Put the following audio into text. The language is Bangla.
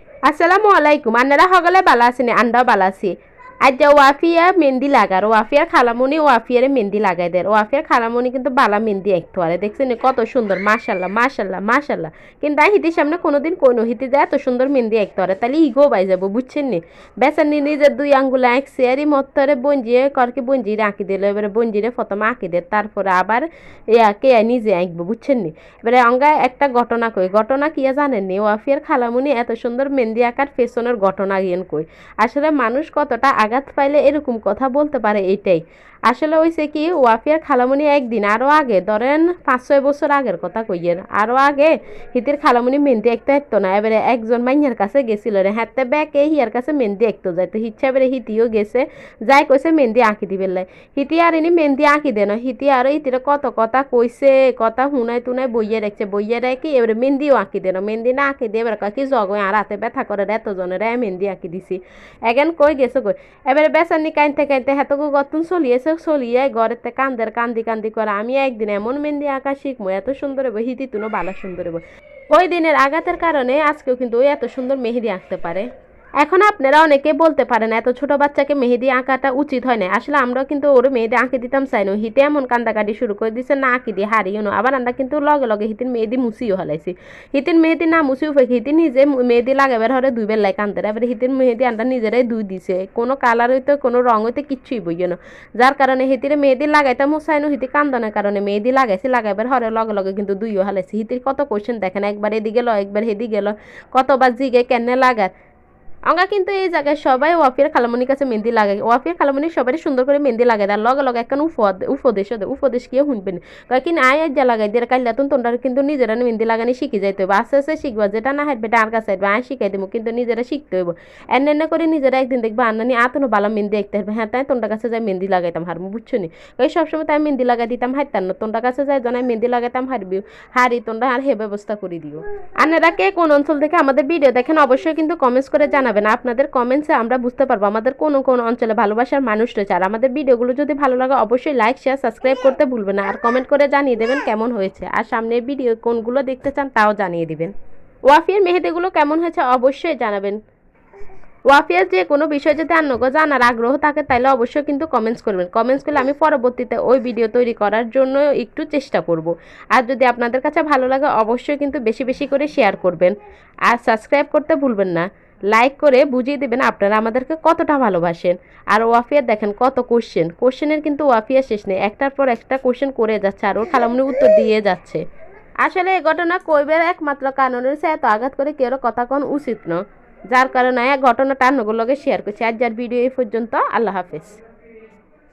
আসসালামু আলাইকুম আন্নারা হগলে বালা আছেন আন্ডাও বালা আছি আজ ওয়াফিয়া মেহেন্দি লাগার ওয়াফিয়ার খালামুনি ওয়াফিয়ারে মেহেন্দি লাগাই দেয় ওয়াফিয়ার খালামুনি কিন্তু বালা মেহেন্দি একটু আরে দেখছেন কত সুন্দর মাশাল্লাহ মাশাল্লাহ মাশাল্লাহ কিন্তু হিতির সামনে কোনোদিন কোনো হিতি যায় এত সুন্দর মেহেন্দি একটু আরে তাহলে ইগো বাই যাবো বুঝছেন নি বেচার নি নিজের দুই আঙ্গুলে আঁকছে আর মত্তরে বঞ্জিয়ে করকে বঞ্জিরে আঁকি দিল এবারে বঞ্জিরে প্রথমে আঁকি দেয় তারপরে আবার কে নিজে আঁকবো বুঝছেন নি এবারে অঙ্গা একটা ঘটনা কই ঘটনা কিয়া জানেন নি ওয়াফিয়ার খালামুনি এত সুন্দর মেহেন্দি আঁকার পেছনের ঘটনা গিয়েন কই আসলে মানুষ কতটা আঘাত পাইলে এরকম কথা বলতে পারে এইটাই আসলে হইছে কি ওয়াফিয়ার খালামুনি একদিন আরও আগে ধরেন 5-6 বছর আগের কথা কইয়েন আরও আগে হিতির খালামুনি মেহেন্দি একটু একতো না এবারে একজন মাইয়ার কাছে গেছিল রে হাতে ব্যাকে হিয়ার কাছে মেহেন্দি একতো যায় তো হিচ্ছা এবারে হিতিও গেছে যাই কইছে মেহেন্দি আঁকি দিবে লাই হিতি আর এনি মেহেন্দি আঁকি দেন হিতি আরও হিতিরে কত কথা কইছে কথা হুনাই তুনাই বইয়ে রাখছে বইয়ে রেখে এবারে মেহেন্দিও আঁকি দেন মেহেন্দি না আঁকি দিয়ে এবার কি জগ আর হাতে ব্যথা করে এতজনের মেহেন্দি আঁকি দিছি এগেন কই গেছে কই এবারে বেচানি কাইনতে কাইনতে হেতকু গতন চলিয়েছে চলিয়ে ঘরেতে কান্দের কান্দি কান্দি করে আমি একদিন এমন মেহেন্দি আঁকা শিখবো এত সুন্দর হইব হিতি তুনো বালা সুন্দর হইব ওই দিনের আঘাতের কারণে আজকেও কিন্তু ওই এত সুন্দর মেহেদি আঁকতে পারে এখন আপনারা অনেকে বলতে পারেন এত ছোট বাচ্চাকে মেহেদি আঁকাটা উচিত হয় না আসলে আমরাও কিন্তু ওর মেহেদি আঁকে দিতাম চাই না হিতে এমন কান্দাকাটি শুরু করে দিচ্ছে না আঁকি দিয়ে হারিও না আবার আমরা কিন্তু লগে লগে হিতিন মেহেদি মুছিও হলাইছি হিতিন মেহেদি না মুছিও ফেক হিতি নিজে মেহেদি লাগাবার হরে দুই বেলায় কান্দের এবার হিতিন মেহেদি আমরা নিজেরাই দুই দিছে কোনো কালার হইতে কোনো রং হইতে কিচ্ছুই বইয় না যার কারণে হিতিরে মেহেদি লাগাইতাম মুছাই না হিতি কান্দনের কারণে মেহেদি লাগাইছি লাগাইবার হরে লগে লগে কিন্তু দুইও হালাইছি হিতির কত কোশ্চেন দেখেন একবার এদিকে গেল একবার হেদি গেল কতবার জিগে কেনে লাগার আমরা কিন্তু এই জায়গায় সবাই ওয়াফিয়ার খালামনির কাছে মেহেন্দি লাগাই ওয়াফিয়ার খালামনি সবাই সুন্দর করে মেহেন্দি লাগাই দেয় লগে লগে একখান উপদেশ কেউ শুনবেন কয় কি আয় যা লাগাই দিয়ে কাইলা তোমরা কিন্তু নিজেরা মেহেন্দি লাগানি শিখে যাইতে হবে আস্তে আস্তে শিখবা যেটা না হাঁটবে আর কাছে হাঁটবে আয় শিখাই দেবো কিন্তু নিজেরা শিখতে হইব এনে করে নিজেরা একদিন দেখবে আন্নানি আতনো ভালো মেহেন্দি দেখতে পারবে হ্যাঁ তাই তোমরা কাছে যাই মেহেন্দি লাগাইতাম হারবো বুঝছো নি ওই সবসময় তাই মেহেন্দি লাগাই দিতাম হারতাম না তোমরা কাছে যাই জানাই মেহেন্দি লাগাইতাম হারবি হারি তোমরা আর হে ব্যবস্থা করে দিও আন্নারা কে কোন অঞ্চল থেকে আমাদের ভিডিও দেখেন অবশ্যই কিন্তু কমেন্টস করে জানাবেন আপনাদের কমেন্টসে আমরা বুঝতে পারবো আমাদের কোন কোন অঞ্চলে ভালোবাসার মানুষ রয়েছে আর আমাদের ভিডিওগুলো যদি ভালো লাগে অবশ্যই লাইক শেয়ার সাবস্ক্রাইব করতে ভুলবেন না আর কমেন্ট করে জানিয়ে দেবেন কেমন হয়েছে আর সামনের ভিডিও কোনগুলো দেখতে চান তাও জানিয়ে দিবেন ওয়াফিয়ার মেহেদিগুলো কেমন হয়েছে অবশ্যই জানাবেন ওয়াফিয়ার যে কোনো বিষয় যদি অন্যকে জানার আগ্রহ থাকে তাহলে অবশ্যই কিন্তু কমেন্টস করবেন কমেন্টস করলে আমি পরবর্তীতে ওই ভিডিও তৈরি করার জন্য একটু চেষ্টা করব আর যদি আপনাদের কাছে ভালো লাগে অবশ্যই কিন্তু বেশি বেশি করে শেয়ার করবেন আর সাবস্ক্রাইব করতে ভুলবেন না লাইক করে বুঝিয়ে দেবেন আপনারা আমাদেরকে কতটা ভালোবাসেন আর ওয়াফিয়ার দেখেন কত কোশ্চেনের কিন্তু ওয়াফিয়া শেষ নেই একটার পর একটা কোশ্চেন করে যাচ্ছে আর ওর খালামনি উত্তর দিয়ে যাচ্ছে আসলে এই ঘটনা কইবার একমাত্র কারণ হচ্ছে এত আঘাত করে কেউ কথা কোন উচিত না যার কারণে ঘটনাটা অন্যগুলোকে শেয়ার করছি আজ যার ভিডিও এই পর্যন্ত আল্লাহ হাফেজ।